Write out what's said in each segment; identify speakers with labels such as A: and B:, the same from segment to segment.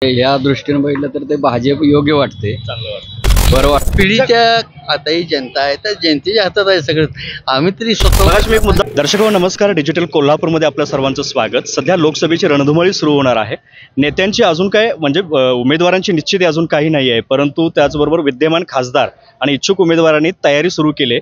A: या दृष्टीने बघितलं तर ते भाजप योग्य वाटते,
B: चांगलं वाटतं.
A: बरं वाटतं. पिढीच्या आता ही जनता आहे तर जनतेच्या हातात आहे सगळं. आम्ही तरी स्वतः
B: मगाशी मी एक मुद्दा. दर्शको नमस्कार, डिजिटल कोल्हापूरमध्ये आपल्या सर्वांचं स्वागत. सध्या लोकसभेची रणधुमाळी सुरू होणार आहे. नेत्यांची अजून काय म्हणजे उमेदवारांची निश्चिती अजून काही नाही आहे, परंतु त्याचबरोबर विद्यमान खासदार आणि इच्छुक उमेदवारांनी तयारी सुरू केली.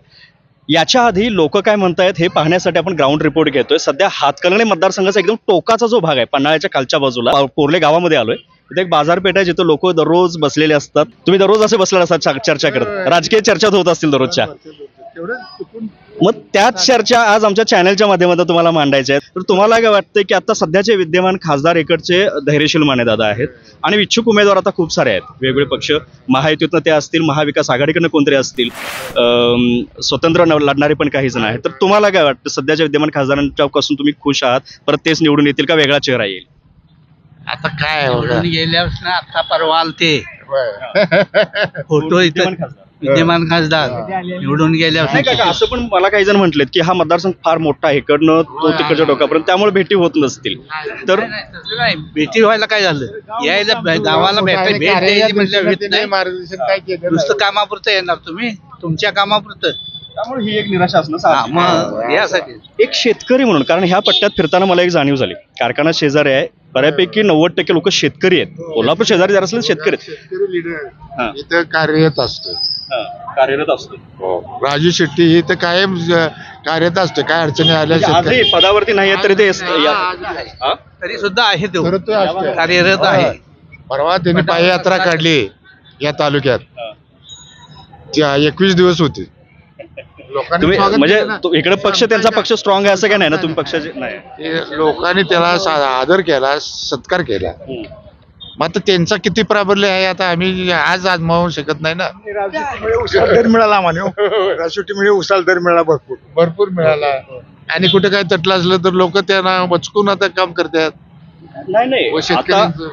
B: याच्या आधी लोक काय म्हणतायत हे पाहण्यासाठी आपण ग्राउंड रिपोर्ट घेतोय. सध्या हातकणंगले मतदारसंघाचा एकदम टोकाचा जो भाग आहे, पन्हाळ्याच्या खालच्या बाजूला पोर्ले गावामध्ये आलोय. इथे एक बाजारपेठ आहे जिथे लोक दररोज बसलेले असतात. तुम्ही दररोज असे बसले असतात चर्चा करत, राजकीय चर्चाच होत असतील दररोजच्या. मग त्याच चर्चा आज आमच्या चॅनलच्या माध्यमातून तुम्हाला मांडायच्या आहेत. तर तुम्हाला काय वाटतं की आता सध्याचे विद्यमान खासदार इकडचे धैर्यशील माने दादा आहेत आणि इच्छुक उमेदवार आता खूप सारे आहेत, वेगवेगळे पक्ष, महायुतीतनं ते असतील, महाविकास आघाडीकडनं कोणतरी असतील, स्वतंत्र लढणारे पण काही जण आहेत. तर तुम्हाला काय वाटतं सध्याच्या विद्यमान खासदारांच्यापासून तुम्ही खुश आहात? परत तेच निवडून येतील का वेगळा चेहरा येईल?
A: आता काय गेल्यापासून आता परवा आलते फोटो इथं विद्यमान खासदार निवडून गेल्यापासून.
B: नाही का, असं पण मला काही जण म्हटलेत की हा मतदारसंघ फार मोठा आहे, इकडनं तो तिकडच्या टोकापर्यंत, त्यामुळे भेटी होत नसतील. तर
A: नाही, भेटी व्हायला काय झालं, यायला गावाला भेट द्यायची म्हटल्यावर भेट नाही.
C: मार्गदर्शन काय केलं
A: नुसतं कामापुरतं येणार तुम्ही, तुमच्या कामापुरतं.
B: त्यामुळे ही एक निराशा असणं
A: हा,
B: साहजिक आहे.
A: मग यासाठी
B: एक शेतकरी म्हणून, कारण ह्या पट्ट्यात फिरताना मला एक जाणीव झाली, कारखाना शेजारी आहे, बऱ्यापैकी 90% लोक शेतकरी आहेत. कोल्हापूर शेजारी जर असले शेतकरी आहेत.
C: शेतकरी
B: हा.
C: लीडर इथं कार्यरत असतो.
B: कार्यरत असतो.
C: राजू शेट्टी ही तर कायम कार्यरत असतो. काय अडचणी आल्या
B: म्हणजे आजही पदावरती नाही आहे तरी ते हा?
A: तरी सुद्धा आहे तो
C: तर तो असतो.
A: कार्यरत आहे.
C: परवा त्यांनी पाययात्रा काढली या तालुक्यात, 21 दिवस होती. लोकांनी
B: तुम्ही
C: स्वागत
B: म्हणजे
C: केलं ना.
B: इकडे पक्ष, त्यांचा पक्ष स्ट्रॉंग आहे असं काय नाही ना, तुम्ही पक्षाचे नाही.
C: ते लोकांनी त्याला आदर केला, सत्कार केला. मग आता त्यांचा किती प्राबल्य आहे आता आम्ही आज आजमावू शकत नाही ना.
D: उसाला दर मिळाला आम्हाला, राजवटीमुळे उसाला दर मिळाला
C: भरपूर मिळाला. आणि कुठे काय तटलं असलं तर लोक त्यांना वचकून आता काम करतात.
B: नाही
C: व
B: आता
C: शेतकऱ्यांचं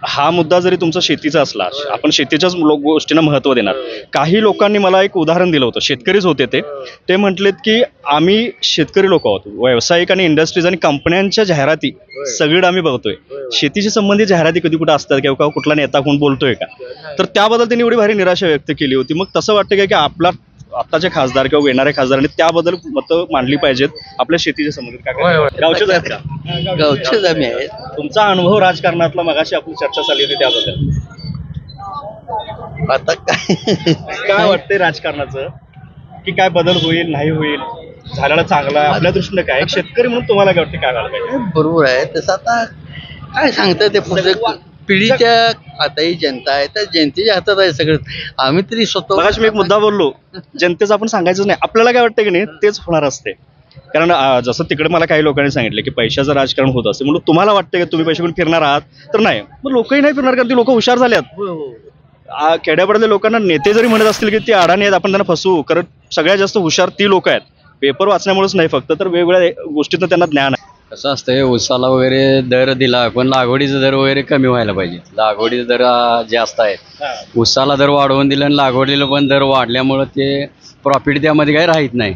B: हा मुद्दा जरी तुमचा शेतीचा असला, आपण शेतीच्याच गोष्टींना महत्व देणार. काही लोकांनी मला एक उदाहरण दिलं होतं, शेतकरीच होते ते म्हटलेत की आम्ही शेतकरी लोक आहोत, व्यावसायिक आणि इंडस्ट्रीज आणि कंपन्यांच्या जाहिराती सगळं आम्ही बघतोय, शेतीशी संबंधित जाहिराती कधी कुठं असतात किंवा कुठला नेता कोण बोलतोय का, तर त्याबद्दल त्यांनी एवढी भारी निराशा व्यक्त केली होती. मग तसं वाटतं का की आपला आताचे खासदार किंवा येणाऱ्या खासदारांनी त्याबद्दल मतं मांडली पाहिजेत आपल्या शेतीच्या संबंधित? गावचेच आहेत का?
A: गावचेच आम्ही आहेत.
B: तुमचा अनुभव राजकारणातला मगाशी आपली चर्चा चालली होती त्याबद्दल
A: आता
B: काय वाटतंय राजकारणाचं, की काय बदल होईल नाही होईल, झालेला चांगला आपल्या दृष्टीने काय? एक शेतकरी म्हणून तुम्हाला काय वाटतं, काय व्हायला पाहिजे?
A: बरोबर आहे तसं. आता काय सांगता ते पुढचं पिढीच्या आता ही जनता आहे तर जनतेच्या हातात आहे सगळं. आम्ही तरी स्वतः
B: मगाशी मी एक मुद्दा बोललो, जनतेचं आपण सांगायचं नाही. आपल्याला काय वाटतं की नाही तेच होणार असते. कारण जसं तिकडे मला काही लोकांनी सांगितलं की पैशाचं राजकारण होत असते, म्हणून तुम्हाला वाटतं की तुम्ही पैसे पण फिरणार आहात, तर नाही. मग लोकही नाही फिरणार, कारण ती लोक हुशार झाल्यात. खेड्यापाड्यातल्या लोकांना नेते जरी म्हणत असतील की ती अडाणी आहेत, आपण त्यांना फसवू, कारण सगळ्यात जास्त हुशार ती लोक आहेत. पेपर वाचण्यामुळेच नाही फक्त, तर वेगवेगळ्या गोष्टीतनं त्यांना ज्ञान आहे.
A: कसं असतंय, उसाला वगैरे दर दिला पण लागवडीचा दर वगैरे कमी व्हायला पाहिजे. लागवडीचा दर जास्त आहे, उसाला दर वाढवून दिला आणि लागवडीला पण दर वाढल्यामुळं ते प्रॉफिट त्यामध्ये काही राहत नाही.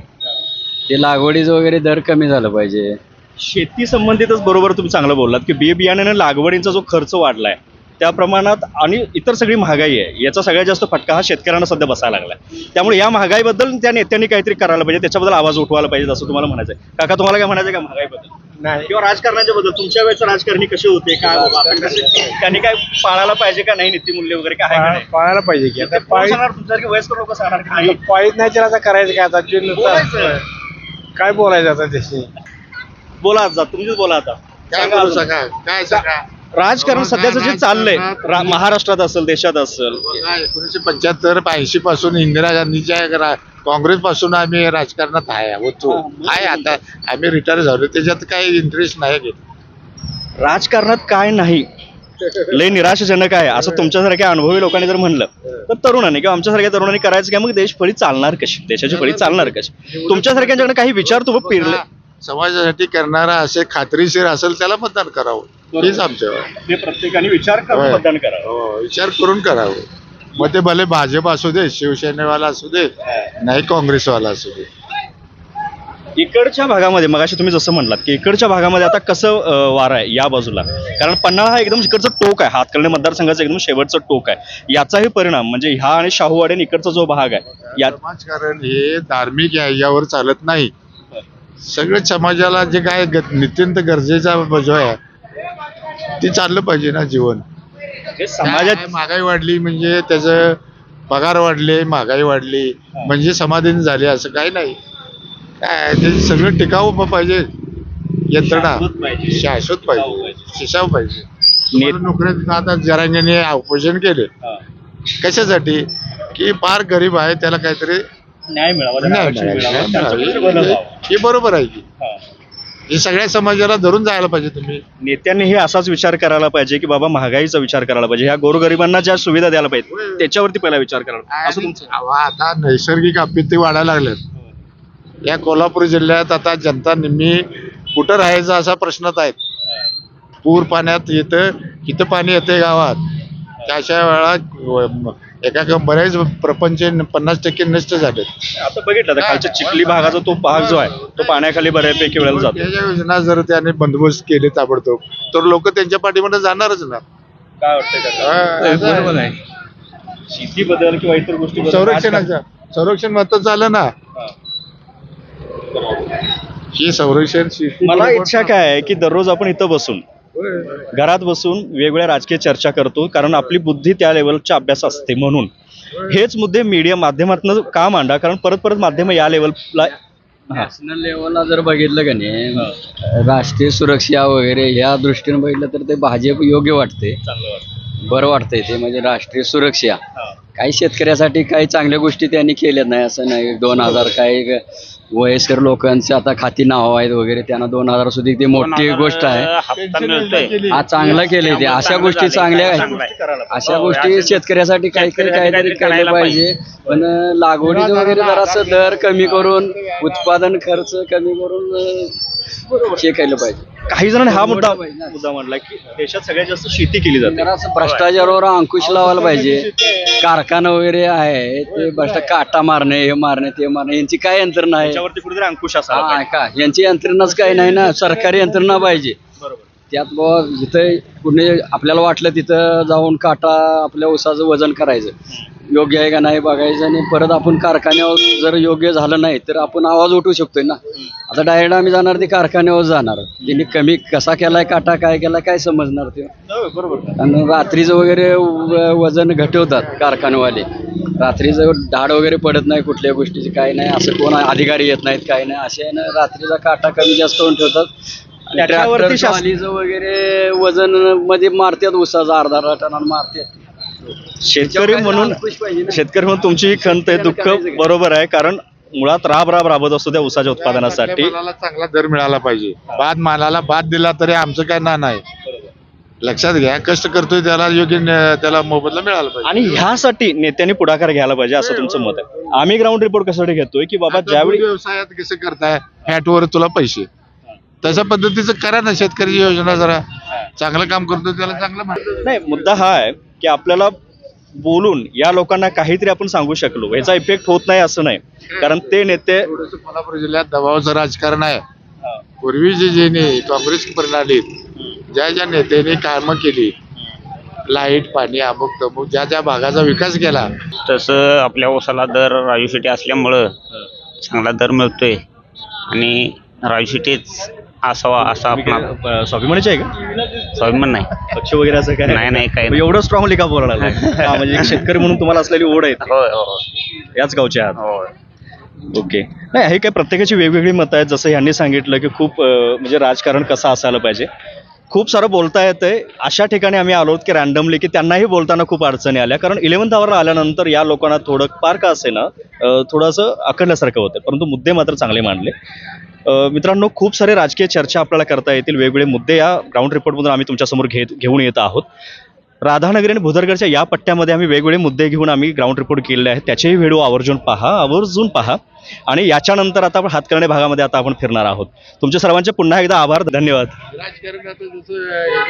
A: ते लागवडीचं वगैरे दर कमी झालं पाहिजे.
B: शेती संबंधितच बरोबर तुम्ही चांगलं बोललात की बियाण्याने लागवडीचा जो खर्च वाढलाय त्या प्रमाणात आणि इतर सगळी महागाई आहे, याचा सगळ्यात जास्त फटका हा शेतकऱ्यांना सध्या बसायला लागलाय. त्यामुळे या महागाईबद्दल त्या नेत्यांनी काहीतरी करायला पाहिजे, त्याच्याबद्दल आवाज उठवायला पाहिजे असं तुम्हाला म्हणायचं आहे. काका, तुम्हाला काय म्हणायचं का महागाईबद्दल
D: नाही.
B: किंवा राजकारणाच्या बद्दल? तुमच्या वेळेचं राजकारणी कसे होते, काय बाबा आपण त्यांनी काय पाळायला पाहिजे का नाही, नीतिमूल्य वगैरे काय आहे का नाही?
D: पाळायला पाहिजे की आता
B: तुमच्यासारखे वयस्कर लोक सांगणार का नाही?
D: पाळीत नाही तर आता करायचं काय? आता जे नुसतं काय बोलायचं आता त्याशी?
B: बोला आता, तुम्हीच बोला आता.
C: काय बोलू सका, काय सांगा.
B: राजकारण सध्याचं जे चाललंय महाराष्ट्रात असेल, देशात असेल,
C: 1975-80 पासून इंदिरा गांधीच्या काँग्रेस पासून आम्ही राजकारणात होतो. आहे आता आम्ही रिटायर झालो, त्याच्यात काही इंटरेस्ट नाही घेत.
B: राजकारणात काय नाही, लय निराशाजनक आहे असं तुमच्यासारख्या अनुभवी लोकांनी जर म्हणलं तर तरुणांनी किंवा आमच्यासारख्या तरुणांनी करायचं काय? मग देश फळी चालणार कशी, देशाची फळी चालणार कशी? तुमच्यासारख्यांच्याकडे काही विचार तुम्ही पेरले,
C: समाजासाठी करणारा असे खात्रीशीर असेल त्याला मतदान करावं, हेच आमचं.
B: ते प्रत्येकाने विचार करून मतदान करावं.
C: विचार करून करावं. मग ते भले भाजप असू दे, शिवसेनेवाला असू दे, नाही काँग्रेसवाला असू दे.
B: इकडच्या भागामध्ये मगाशी तुम्ही जसं म्हणलात की इकडच्या भागामध्ये आता कसं वारं आहे या बाजूला, कारण पन्हाळा हा एकदम इकडचं टोक आहे, हातकर्णी मतदारसंघाचं एकदम शेवटचं टोक आहे, याचाही परिणाम म्हणजे ह्या आणि शाहूवाडी आणि इकडचा जो भाग आहे यात
C: समाजकारण हे धार्मिक यावर चालत नाही. सगळ्या समाजाला जे काय नित्यंत गरजेचा जो आहे ते चाललं पाहिजे ना जीवन.
B: हे समाजात
C: काय महागाई वाढली म्हणजे त्याचं पगार वाढले, महागाई वाढली म्हणजे समाधान झाले असं काही नाही. काय ते सगळं टिकाऊ पाहिजे, यंत्रणा शाश्वत पाहिजे, शिशाव पाहिजे. तुम्हाला नोकऱ्या आता जरांगेने उपोषण केले कशासाठी की फार गरीब आहे त्याला काहीतरी
B: न्याय मिळावा,
C: न्याय मिळावा. हे बरोबर आहे की हे सगळ्या समाजाला धरून जायला पाहिजे. तुम्ही
B: नेत्यांनी हे असाच विचार करायला पाहिजे की बाबा महागाईचा विचार करायला पाहिजे, ह्या गोरगरिबांना ज्या सुविधा द्यायला पाहिजे त्याच्यावरती पहिला विचार करायला पाहिजे असं तुमचं.
C: आता नैसर्गिक आपत्ती वाढायला लागल्यात. या कोल्हापूर जिल्ह्यात आता जनता निम्मी कुठं राहायचं असा प्रश्नच आहे. पूर पाण्यात येतं, इथं पाणी येते गावात, अशा वेळा एका बऱ्याच प्रपंच 50% नष्ट झाले.
B: आता बघितलं तर खालच्या चिखली भागाचा तो भाग जो आहे तो पाण्याखाली बऱ्यापैकी वेळेला जातो.
C: त्याच्या योजना जर त्याने बंदोबस्त केले ताबडतोब तर लोक त्यांच्या पाठीमध्ये जाणारच ना.
B: काय वाटतंय
C: बरोबर आहे.
B: शेती बदल किंवा इतर गोष्टी
C: संरक्षण महत्वाचं झालं ना. ही संरक्षण शेती
B: मला इच्छा काय आहे की दररोज आपण इथं बसून घरात बसून वेगवेगळ्या राजकीय चर्चा करतो, कारण आपली बुद्धी त्या लेवलचा अभ्यास असते. म्हणून हेच मुद्दे मीडिया माध्यमातून का मांडा, कारण परत परत माध्यम या लेवलला
A: नॅशनल लेवलला जर बघितलं का नाही, राष्ट्रीय सुरक्षा वगैरे या दृष्टीने बघितलं तर ते भाजप योग्य वाटते, बरं वाटतंय ते. म्हणजे राष्ट्रीय सुरक्षा काही शेतकऱ्यासाठी काही चांगल्या गोष्टी त्यांनी केल्यात नाही असं नाही. 2000 काही वयस्कर लोकांचे आता खाती नाव आहेत वगैरे, त्यांना 2000 सुद्धा ती मोठी गोष्ट आहे. हा चांगलं केलंय ते. अशा गोष्टी चांगल्या आहेत. अशा गोष्टी शेतकऱ्यासाठी काहीतरी केलं पाहिजे. पण लागवडीचं वगैरे जरासं दर कमी करून, उत्पादन खर्च कमी करून हे केलं पाहिजे.
B: काही जणांनी हा मुद्दा मांडला की देशात सगळ्यात जास्त शेती केली जाते.
A: जरासं भ्रष्टाचारावर अंकुश लावायला पाहिजे. कारखाना वगैरे आहे ते काटा मारणे, हे मारणे, ते मारणे, यांची काय यंत्रणा आहे?
B: त्याच्यावरती कुठेतरी अंकुश असावा
A: का यांची यंत्रणाच काही नाही ना. सरकारी यंत्रणा पाहिजे. त्यात बाबा जिथे कुणी आपल्याला वाटलं तिथं जाऊन काटा आपल्या ऊसाचं वजन करायचं, योग्य आहे का नाही बघायचं, आणि परत आपण कारखान्यावर जर योग्य झालं नाही तर आपण आवाज उठवू शकतोय ना. आता डायरेक्ट आम्ही जाणार ते कारखान्यावर जाणार, त्यांनी कमी कसा केलाय काटा, काय केलाय, काय समजणार ते. बरोबर. आणि रात्रीचं वगैरे वजन घटवतात कारखानेवाले. रात्रीचं धाड वगैरे पडत नाही कुठल्या गोष्टीची, काय नाही, असं कोण अधिकारी येत नाहीत, काय नाही, असे ना रात्रीचा काटा कमी जास्त होऊन ठेवतात.
B: त्याच्यावरती
A: ट्रॅक्टर वगैरे वजन मध्ये मारतात, ऊसाचा अर्धा टनानं मारतात.
B: शेतकरी म्हणून तुमची ही खंत आहे, दुःख बरोबर आहे, कारण मुळात राबत असतो त्या ऊसाच्या उत्पादनासाठी.
C: मालाला चांगला दर मिळाला पाहिजे. बाद मालाला बाद दिला तरी आमचं काय ना नाही. लक्षात घ्या, कष्ट करतोय त्याला योग्य त्याला मोबदला मिळाला पाहिजे.
B: आणि ह्यासाठी नेत्यांनी पुढाकार घ्यायला पाहिजे असं तुमचं मत आहे. आम्ही ग्राउंड रिपोर्ट कशासाठी घेतोय की बाबा ज्यावेळी
C: व्यवसायात कसं करताय, फॅटवर तुला पैसे, तशा पद्धतीचं करा ना. शेतकरी योजना जरा चांगलं काम करतो त्याला चांगलं म्हणतात.
B: नाही, मुद्दा हा आहे की आपल्याला बोलून या लोकांना काहीतरी आपण सांगू शकलो, याचा इफेक्ट होत नाही असं नाही, कारण ते नेते
C: कोल्हापूर जिल्ह्यात दबावाचं राजकारण आहे. पूर्वी जे काँग्रेस प्रणालीत ज्या नेत्यांनी कामं केली, लाईट, पाणी, अमुक तमुक, ज्या भागाचा विकास केला,
E: तसं आपल्या ऊसाला दर राजू शेट्टी असल्यामुळं चांगला दर मिळतोय. आणि राजू शेट्टीच असावा असं आपण.
B: स्वाभिमानीचे आहे का?
E: स्वाभिमान नाही,
B: पक्ष वगैरे असं काय
E: नाही काय.
B: एवढं स्ट्रॉंगली का बोलायला म्हणजे एक शेतकरी म्हणून तुम्हाला असलेली ओढ आहे,
E: होय
B: याच गावचे आहात.
E: होय.
B: ओके. नाही, हे काय प्रत्येकाची वेगवेगळी मतं आहेत. जसं यांनी सांगितलं की खूप म्हणजे राजकारण कसं असायला पाहिजे, खूप सारं बोलता येतंय. अशा ठिकाणी आम्ही आलो की रॅन्डमली की त्यांनाही बोलताना खूप अडचणी आल्या, कारण 11th आवरला आल्यानंतर या लोकांना थोडं फार का असे ना थोडंसं आखडल्यासारखं होतं, परंतु मुद्दे मात्र चांगले मांडले. मित्रांनो, खूप सारे राजकीय चर्चा आपल्याला करता येतील. वेगवेगळे मुद्दे या ग्राउंड रिपोर्टमधून आम्ही तुमच्यासमोर घेऊन येत आहोत. राधानगरी आणि भुदरगडच्या या पट्ट्यामध्ये आम्ही वेगवेगळे मुद्दे घेऊन आम्ही ग्राउंड रिपोर्ट केलेले आहेत. त्याचेही व्हिडिओ आवर्जून पहा. आणि याच्यानंतर आता आपण हातकर्णी भागामध्ये आता आपण फिरणार आहोत. तुमच्या सर्वांचे पुन्हा एकदा आभार, धन्यवाद.
C: राजकारणात जसं